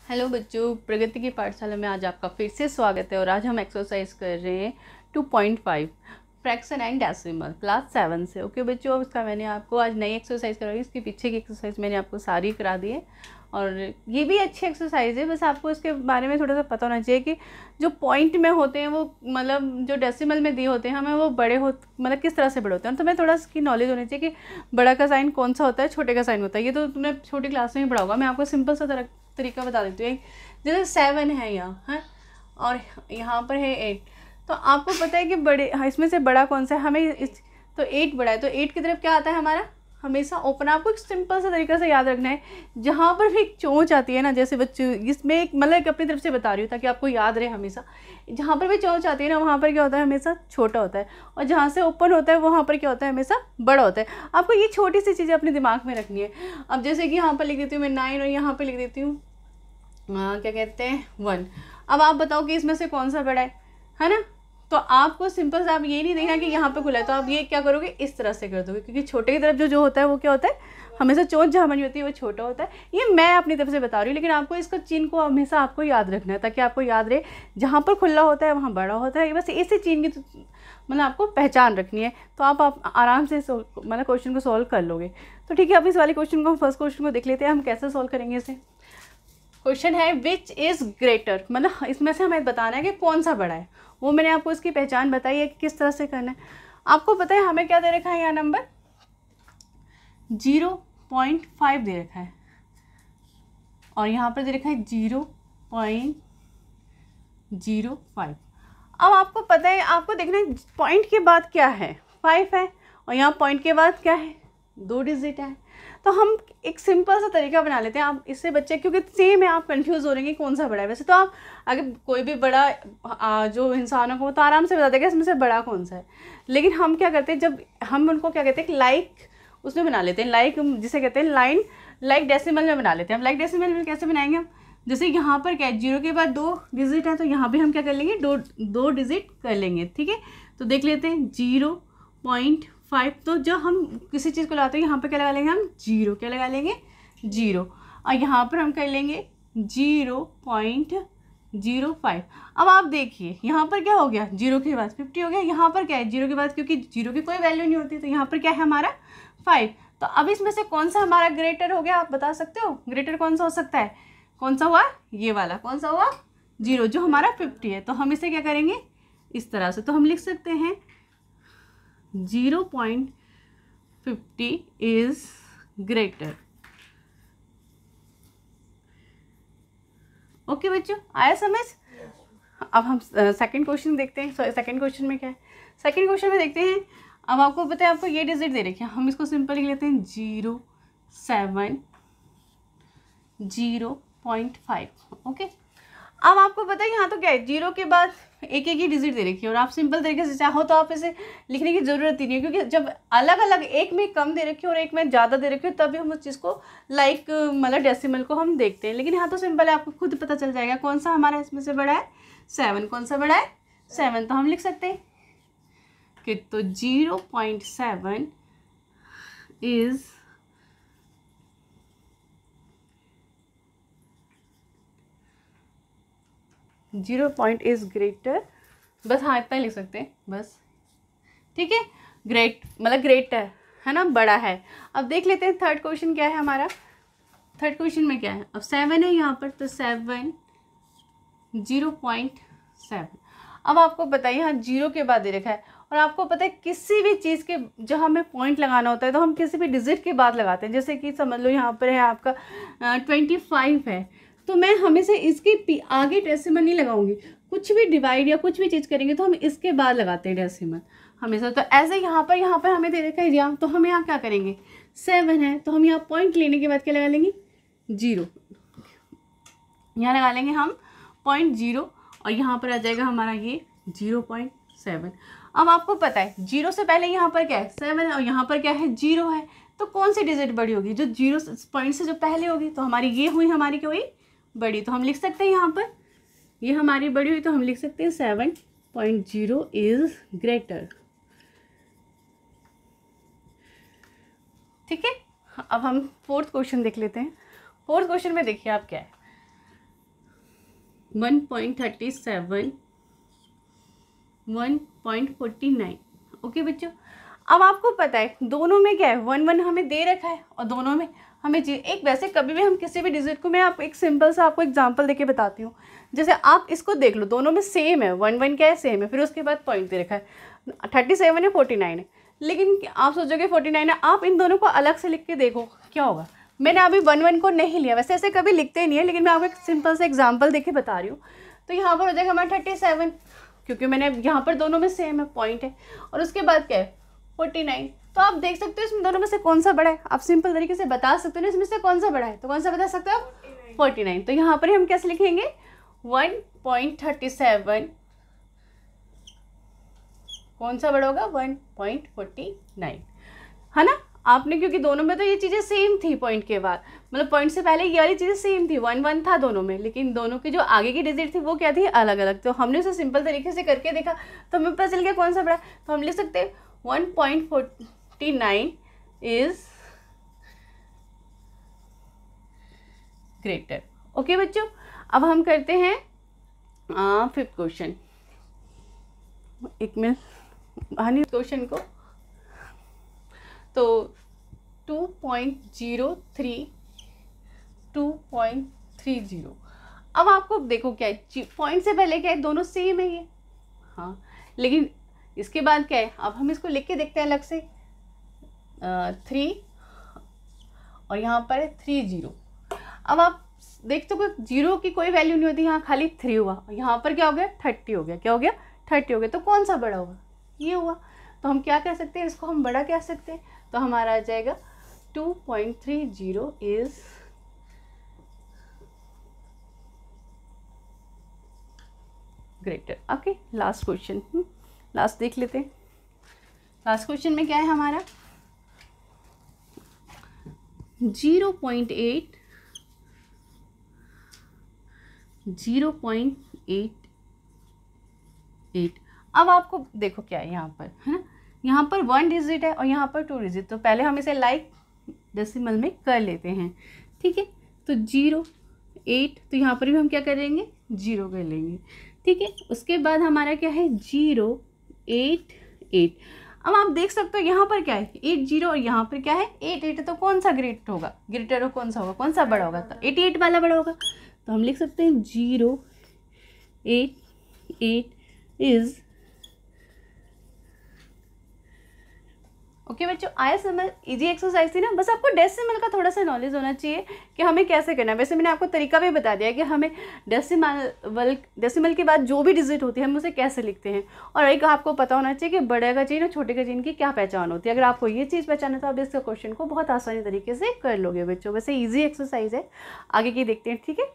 Hello बच्चों, प्रगति की पाठशाला में आज आपका फिर से स्वागत है। और आज हम एक्सरसाइज कर रहे हैं 2.5 फ्रैक्शन एंड डेसिमल क्लास 7 से। ओके बच्चों, अब इसका मैंने आपको आज नई एक्सरसाइज कराई। इसके पीछे की एक्सरसाइज मैंने आपको सारी करा दी है और ये भी अच्छी एक्सरसाइज है। बस आपको इसके बारे में थोड़ा सा पता होना चाहिए कि जो पॉइंट में होते हैं वो मतलब जो डेसिमल में दिए होते हैं हमें वो बड़े हो मतलब किस तरह से बड़े होते हैं। तो मैं थोड़ा इसकी नॉलेज होनी चाहिए कि बड़ा का साइन कौन सा होता है, छोटे का साइन होता है। ये तो तुमने छोटी क्लास में ही पढ़ा होगा। मैं आपको सिंपल सा तरीका बता देती हूँ। जैसे 7 है यहाँ है और यहाँ पर है 8। तो आपको पता है कि बड़े इसमें से बड़ा कौन सा है हमें तो 8 बड़ा है। तो 8 की तरफ क्या आता है हमारा हमेशा ओपन। आपको एक सिंपल सा तरीका से याद रखना है। जहाँ पर भी एक चोंच आती है ना, जैसे बच्चों इसमें एक मतलब एक अपनी तरफ से बता रही हूँ ताकि आपको याद रहे हमेशा। जहाँ पर भी चोंच आती है ना वहाँ पर क्या होता है हमेशा छोटा होता है, और जहाँ से ओपन होता है वहाँ पर क्या होता है हमेशा बड़ा होता है। आपको ये छोटी सी चीज़ें अपने दिमाग में रखनी है। अब जैसे कि यहाँ पर लिख देती हूँ मैं 9 और यहाँ पर लिख देती हूँ क्या कहते हैं 1। अब आप बताओ कि इसमें से कौन सा बड़ा है ना। तो आपको सिंपल से आप ये नहीं देखना कि यहाँ पे खुला है, तो आप ये क्या करोगे इस तरह से कर दोगे, क्योंकि छोटे की तरफ जो होता है वो क्या होता है हमेशा चोंच जहाँ बनी होती है वो छोटा होता है। ये मैं अपनी तरफ से बता रही हूँ, लेकिन आपको इसका चिन्ह को हमेशा आपको याद रखना है ताकि आपको याद रहे जहाँ पर खुला होता है वहाँ बड़ा होता है। बस इसी चिन्ह की मतलब आपको पहचान रखनी है, तो आप आराम से मतलब क्वेश्चन को सॉल्व कर लोगे। तो ठीक है, अब इस वाले क्वेश्चन को हम फर्स्ट क्वेश्चन को देख लेते हैं हम कैसे सॉल्व करेंगे इसे। क्वेश्चन है विच इज़ ग्रेटर, मतलब इसमें से हमें बताना है कि कौन सा बड़ा है। वो मैंने आपको इसकी पहचान बताई है कि किस तरह से करना है। आपको पता है हमें क्या दे रखा है, यहाँ नंबर 0.5 दे रखा है और यहाँ पर दे रखा है 0.05। अब आपको पता है, आपको देखना है पॉइंट के बाद क्या है 5 है और यहाँ पॉइंट के बाद क्या है 2 डिजिट है। तो हम एक सिंपल सा तरीका बना लेते हैं। आप इससे बच्चे क्योंकि सेम है आप कंफ्यूज हो रहे हैं कि कौन सा बड़ा है। वैसे तो आप अगर कोई भी बड़ा जो इंसानों को तो आराम से बता देगा इसमें से बड़ा कौन सा है, लेकिन हम क्या करते हैं जब हम उनको क्या कहते हैं लाइक उसमें बना लेते हैं, लाइक जिसे कहते हैं लाइन लाइक डेसिमल में बना लेते हैं। हम लाइक डेसिमल में कैसे बनाएंगे हम, जैसे यहाँ पर क्या है 0 के बाद 2 डिजिट है तो यहाँ भी हम क्या कर लेंगे दो डिजिट कर लेंगे। ठीक है, तो देख लेते हैं 0.5। तो जब हम किसी चीज़ को लाते हैं यहाँ पे क्या लगा लेंगे हम 0, क्या लगा लेंगे 0, और यहाँ पर हम कर लेंगे 0.05। अब आप देखिए यहाँ पर क्या हो गया 0 के बाद 50 हो गया। यहाँ पर क्या है 0 के बाद क्योंकि 0 की कोई वैल्यू नहीं होती तो यहाँ पर क्या है हमारा 5। तो अब इसमें से कौन सा हमारा ग्रेटर हो गया आप बता सकते हो। ग्रेटर कौन सा हो सकता है, कौन सा हुआ ये वाला, कौन सा हुआ 0 जो हमारा 50 है। तो हम इसे क्या करेंगे इस तरह से, तो हम लिख सकते हैं 0.50 इज ग्रेटर। ओके बच्चों, आया समझ। अब हम सेकंड क्वेश्चन देखते हैं। सेकंड क्वेश्चन में क्या है, सेकंड क्वेश्चन में देखते हैं। अब आपको पता है आपको ये डिजिट दे रखे हैं, हम इसको सिंपल लिख लेते हैं 0.5। ओके, अब आपको पता है यहाँ तो क्या है 0 के बाद एक ही डिजिट दे रखी है और आप सिंपल तरीके से चाहो तो आप इसे लिखने की ज़रूरत ही नहीं है, क्योंकि जब अलग अलग एक में कम दे रखी है और एक में ज़्यादा दे रखी है तभी हम उस चीज़ को लाइक मतलब डेसिमल को हम देखते हैं। लेकिन यहाँ तो सिंपल है, आपको खुद पता चल जाएगा कौन सा हमारा इसमें से बड़ा है 7। कौन सा बड़ा है 7। तो हम लिख सकते हैं कि तो 0.7 इज़ ग्रेटर। बस हाँ इतना ही लिख सकते हैं बस। ठीक है, ग्रेट मतलब ग्रेटर है ना, बड़ा है। अब देख लेते हैं थर्ड क्वेश्चन क्या है हमारा। थर्ड क्वेश्चन में क्या है, अब 7 है यहाँ पर तो 7 0.7। अब आपको पता है यहाँ 0 के बाद दे रखा है और आपको पता है किसी भी चीज़ के जब हमें पॉइंट लगाना होता है तो हम किसी भी डिजिट के बाद लगाते हैं। जैसे कि समझ लो यहाँ पर है आपका 25 है तो मैं हमेशा इसके आगे डेसिमल नहीं लगाऊंगी। कुछ भी डिवाइड या कुछ भी चीज़ करेंगे तो हम इसके बाद लगाते हैं डेसिमल हमेशा। तो ऐसे यहाँ पर हमें दे रखा है यहाँ, तो हम यहाँ क्या करेंगे 7 है तो हम यहाँ पॉइंट लेने के बाद क्या लगा लेंगे 0, यहाँ लगा लेंगे हम 0.0 और यहाँ पर आ जाएगा हमारा ये 0.7। अब आपको पता है 0 से पहले यहाँ पर क्या है 7 और यहाँ पर क्या है 0 है, तो कौन सी डिजिट बड़ी होगी जो 0 पॉइंट से जो पहले होगी, तो हमारी ये हुई हमारी क्या हुई बड़ी। तो हम लिख सकते हैं यहाँ पर ये हमारी बड़ी हुई तो हम लिख सकते हैं 7.0 इज ग्रेटर। ठीक है, अब हम फोर्थ क्वेश्चन देख लेते हैं। फोर्थ क्वेश्चन में देखिए आप क्या है, 1.37, 1.49। ओके बच्चों, अब आपको पता है दोनों में क्या है, 1 हमें दे रखा है और दोनों में हमें एक वैसे कभी भी हम किसी भी डिजिट को, मैं आप एक सिंपल सा आपको एग्जांपल देके बताती हूँ। जैसे आप इसको देख लो, दोनों में सेम है, 1 क्या है, सेम है, फिर उसके बाद पॉइंट दे रखा है, 37 है, 49 है, लेकिन आप सोचोगे 49 है, आप इन दोनों को अलग से लिख के देखो क्या होगा। मैंने अभी 1 को नहीं लिया, वैसे ऐसे कभी लिखते ही नहीं है, लेकिन मैं आपको एक सिंपल सा एग्जाम्पल देके बता रही हूँ। तो यहाँ पर हो जाएगा हमारा 37, क्योंकि मैंने यहाँ पर दोनों में सेम है, पॉइंट है, और उसके बाद क्या है 49। तो आप देख सकते हो इसमें दोनों में से कौन सा बड़ा है, आप सिंपल तरीके से बता सकते हो ना इसमें से कौन सा बड़ा है, तो कौन सा बता सकते हो आप, 49। तो यहाँ पर हम कैसे लिखेंगे, 1.37 कौन सा बड़ा होगा, 1.49, है ना। आपने, क्योंकि दोनों में तो ये चीज़ें सेम थी, पॉइंट के बाद मतलब पॉइंट से पहले ये वाली चीज़ें सेम थी, 1 था दोनों में, लेकिन दोनों की जो आगे की डिजिट थी वो क्या थी, अलग अलग। तो हमने उसे सिंपल तरीके से करके देखा तो हमें पता चल गया कौन सा बड़ा है। तो हम लिख सकते हैं 1.49 इज ग्रेटर। ओके बच्चों, अब हम करते हैं 5th क्वेश्चन। एक मिनट क्वेश्चन को, तो 2.03, 2.30। अब आपको देखो क्या है, पॉइंट से पहले क्या है, दोनों सेम है ये, हाँ, लेकिन इसके बाद क्या है, अब हम इसको लिख के देखते हैं अलग से, 3 और यहाँ पर है 30। अब आप देख सको 0 की कोई वैल्यू नहीं होती, यहाँ खाली 3 हुआ, यहाँ पर क्या हो गया, 30 हो गया, क्या हो गया, 30 हो गया। तो कौन सा बड़ा होगा, ये हुआ। तो हम क्या कह सकते हैं, इसको हम बड़ा कह सकते हैं। तो हमारा आ जाएगा 2.30 is greater. Okay, last question, last देख लेते हैं। लास्ट क्वेश्चन में क्या है हमारा, 0.8, 0.88। अब आपको देखो क्या है यहाँ पर, है ना, यहाँ पर 1 डिजिट है और यहाँ पर 2 डिजिट। तो पहले हम इसे लाइक डेसिमल में कर लेते हैं, ठीक है। तो 0.8, तो यहाँ पर भी हम क्या करेंगे, 0 कर लेंगे, ठीक है। उसके बाद हमारा क्या है, 0.88। अब आप देख सकते हो यहाँ पर क्या है, 80 और यहाँ पर क्या है, 88। तो कौन सा ग्रेटर होगा, ग्रेटर कौन सा होगा, कौन सा बड़ा होगा, तो 88 वाला बड़ा होगा। तो हम लिख सकते हैं 0.88 इज। ओके बच्चों, आया समझ, इजी एक्सरसाइज थी ना। बस आपको डेसिमल का थोड़ा सा नॉलेज होना चाहिए कि हमें कैसे करना है। वैसे मैंने आपको तरीका भी बता दिया कि हमें डेसिमल के बाद जो भी डिजिट होती है हम उसे कैसे लिखते हैं। और एक आपको पता होना चाहिए कि बड़े का चिन्ह और छोटे का चिन्ह की क्या पहचान होती है। अगर आपको ये चीज़ पहचान है तो आप इसका क्वेश्चन को बहुत आसानी तरीके से कर लोगे बच्चों। वैसे ईजी एक्सरसाइज है, आगे की देखते हैं, ठीक है।